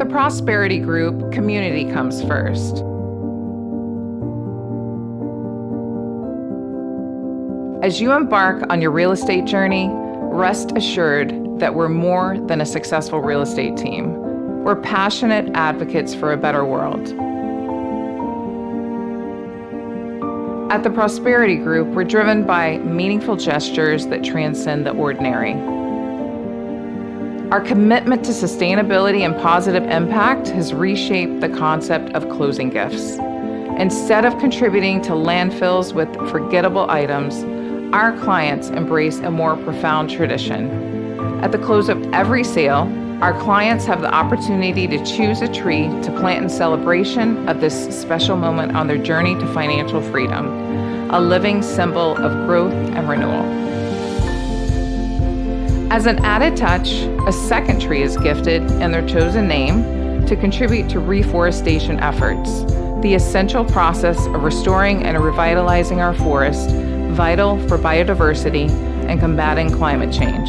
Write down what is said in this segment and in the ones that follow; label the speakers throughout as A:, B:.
A: the Prosperity Group, community comes first. As you embark on your real estate journey, rest assured that we're more than a successful real estate team. We're passionate advocates for a better world. At the Prosperity Group, we're driven by meaningful gestures that transcend the ordinary. Our commitment to sustainability and positive impact has reshaped the concept of closing gifts. Instead of contributing to landfills with forgettable items, our clients embrace a more profound tradition. At the close of every sale, our clients have the opportunity to choose a tree to plant in celebration of this special moment on their journey to financial freedom, a living symbol of growth and renewal. As an added touch, a second tree is gifted in their chosen name to contribute to reforestation efforts, the essential process of restoring and revitalizing our forest, vital for biodiversity and combating climate change.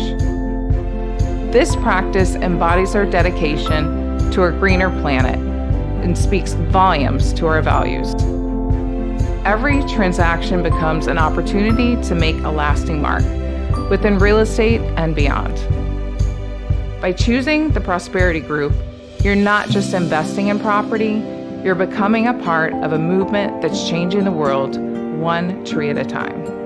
A: This practice embodies our dedication to a greener planet and speaks volumes to our values. Every transaction becomes an opportunity to make a lasting mark within real estate and beyond. By choosing the Prosperity Group, you're not just investing in property, you're becoming a part of a movement that's changing the world one tree at a time.